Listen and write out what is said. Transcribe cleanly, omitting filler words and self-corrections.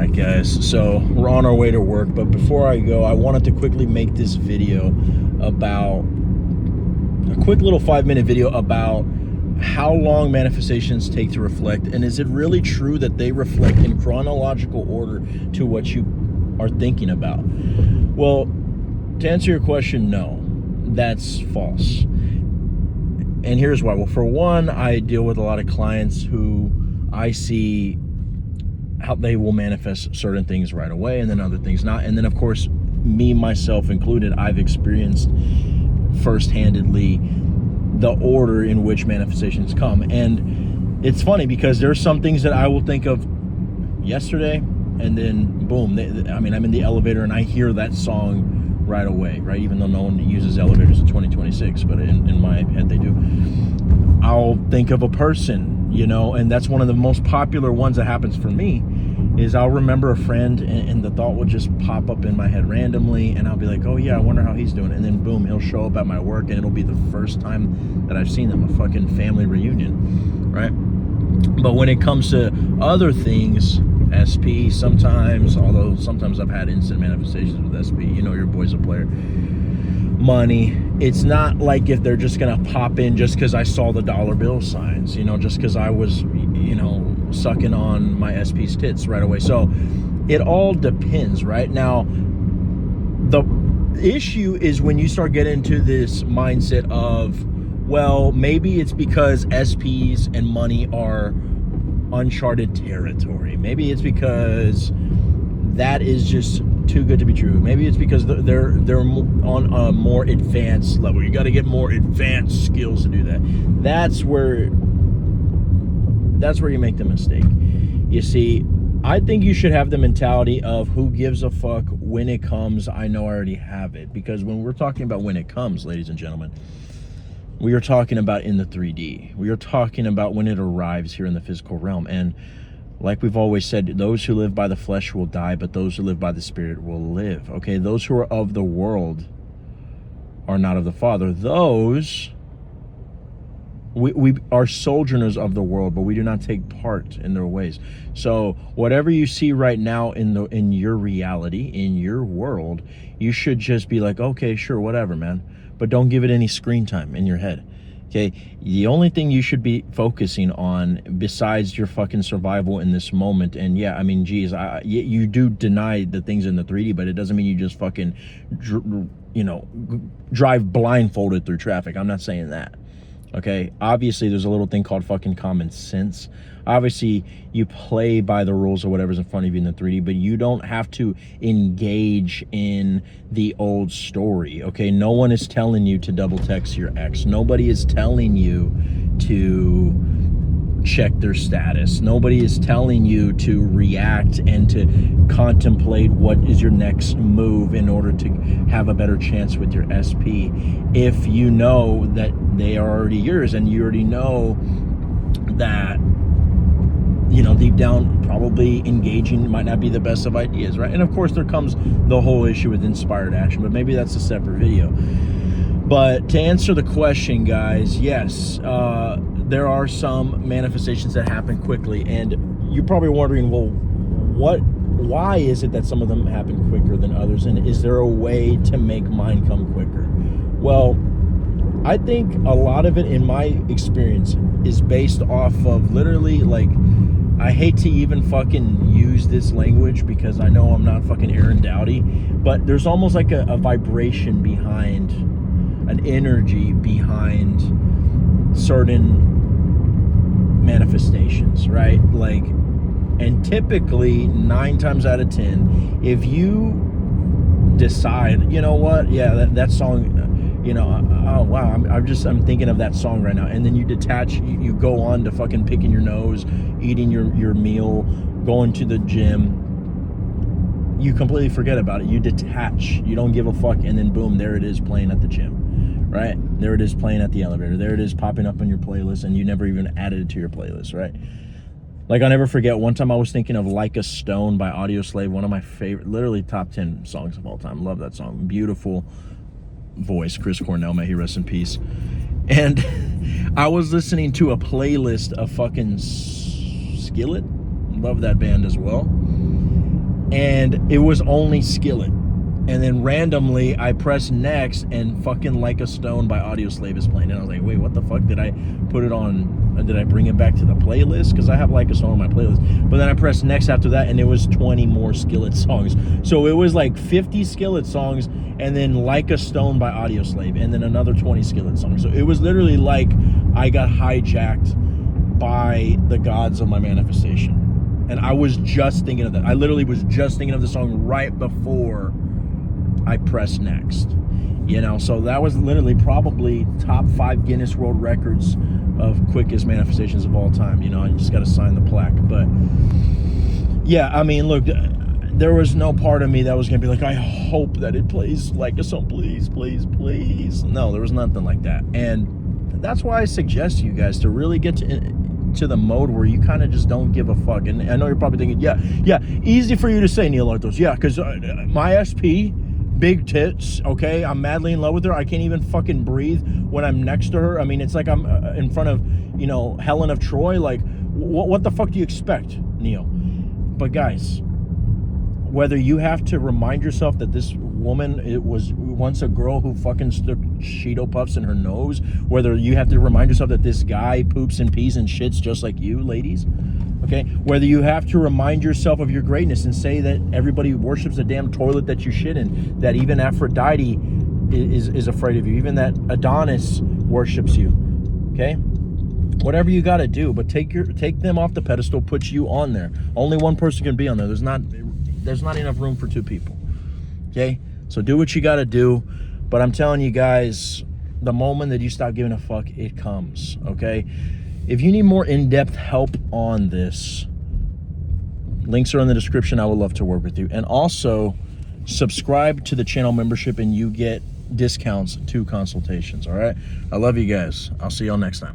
Alright guys, so we're on our way to work, but before I go, I wanted to quickly make this video about, a quick little 5-minute video about how long manifestations take to reflect, and is it really true that they reflect in chronological order to what you are thinking about? Well, to answer your question, no, that's false. And here's why. Well, for one, I deal with a lot of clients who I see how they will manifest certain things right away and then other things not. And then of course, me, myself included, I've experienced first-handedly the order in which manifestations come. And it's funny because there's some things that I will think of yesterday and then boom, I'm in the elevator and I hear that song right away, right? Even though no one uses elevators in 2026, but in my head they do. I'll think of a person, you know, and that's one of the most popular ones that happens for me, is I'll remember a friend and the thought will just pop up in my head randomly, and I'll be like, oh yeah, I wonder how he's doing. And then boom, he'll show up at my work and it'll be the first time that I've seen them, a fucking family reunion, right? But when it comes to other things, SP sometimes, although sometimes I've had instant manifestations with SP, you know, your boy's a player. Money, it's not like if they're just gonna pop in just because I saw the dollar bill signs, you know, just because I was, you know, sucking on my SP's tits right away. So it all depends. Right now, the issue is when you start getting into this mindset of, well, maybe it's because SPs and money are uncharted territory. Maybe it's because that is just too good to be true. Maybe it's because they're on a more advanced level. You got to get more advanced skills to do that. That's where you make the mistake. You see, I think you should have the mentality of who gives a fuck when it comes. I know I already have it, because when we're talking about when it comes, ladies and gentlemen, we are talking about in the 3D. We are talking about when it arrives here in the physical realm. And like we've always said, those who live by the flesh will die, but those who live by the Spirit will live. Okay, those who are of the world are not of the Father. Those, we are sojourners of the world, but we do not take part in their ways. So whatever you see right now in your reality, in your world, you should just be like, okay, sure, whatever, man. But don't give it any screen time in your head. Okay, the only thing you should be focusing on besides your fucking survival in this moment, and yeah, I mean, geez, you do deny the things in the 3D, but it doesn't mean you just fucking, you know, drive blindfolded through traffic. I'm not saying that. Okay, obviously there's a little thing called fucking common sense. Obviously you play by the rules of whatever's in front of you in the 3D, but you don't have to engage in the old story. Okay, no one is telling you to double text your ex. Nobody is telling you to check their status. Nobody is telling you to react and to contemplate what is your next move in order to have a better chance with your SP, if you know that they are already yours, and you already know that, you know, deep down probably engaging might not be the best of ideas, right? And of course there comes the whole issue with inspired action, but maybe that's a separate video. But to answer the question, guys, yes, there are some manifestations that happen quickly, and you're probably wondering, well, why is it that some of them happen quicker than others, and is there a way to make mine come quicker? Well, I think a lot of it, in my experience, is based off of literally, like, I hate to even fucking use this language because I know I'm not fucking Aaron Dowdy, but there's almost like a vibration behind, an energy behind certain manifestations, right? Like, and typically 9 times out of 10, if you decide, you know what, yeah, that song, you know, oh wow, I'm thinking of that song right now, and then you detach, you go on to fucking picking your nose, eating your meal, going to the gym, you completely forget about it, you detach, you don't give a fuck, and then boom, there it is playing at the gym, right? There it is playing at the elevator, there it is popping up on your playlist, and you never even added it to your playlist, right? Like, I'll never forget, one time I was thinking of Like a Stone by Audioslave, one of my favorite, literally top 10 songs of all time. Love that song. Beautiful voice, Chris Cornell, may he rest in peace. And I was listening to a playlist of fucking Skillet. Love that band as well. and it was only Skillet. And then randomly I pressed next and fucking Like a Stone by Audioslave is playing. And I was like, wait, what the fuck? Did I put it on, did I bring it back to the playlist? Because I have Like a Stone on my playlist. But then I pressed next after that and it was 20 more Skillet songs. So it was like 50 Skillet songs and then Like a Stone by Audioslave and then another 20 Skillet songs. So it was literally like I got hijacked by the gods of my manifestation. And I was just thinking of that. I literally was just thinking of the song right before I pressed next. You know, so that was literally probably top 5 Guinness World Records of quickest manifestations of all time. You know, I just got to sign the plaque. But yeah, I mean, look, there was no part of me that was going to be like, I hope that it plays Like a Song, please, please, please. No, there was nothing like that. And that's why I suggest you guys to really get to the mode where you kind of just don't give a fuck. And I know you're probably thinking, yeah, easy for you to say, Neil Arthos. Yeah, because my SP, big tits, okay? I'm madly in love with her. I can't even fucking breathe when I'm next to her. I mean, it's like I'm in front of, you know, Helen of Troy. Like, what the fuck do you expect, Neil? But guys, whether you have to remind yourself that this woman, it was once a girl who fucking stuck Cheeto Puffs in her nose, whether you have to remind yourself that this guy poops and pees and shits just like you, ladies, okay? Whether you have to remind yourself of your greatness and say that everybody worships the damn toilet that you shit in, that even Aphrodite is afraid of you, even that Adonis worships you, okay? Whatever you got to do, but take them off the pedestal, put you on there. Only one person can be on there. There's not enough room for 2 people, okay? So do what you got to do, but I'm telling you guys, the moment that you stop giving a fuck, it comes, okay? If you need more in-depth help on this, links are in the description. I would love to work with you. And also, subscribe to the channel membership and you get discounts to consultations, all right? I love you guys. I'll see y'all next time.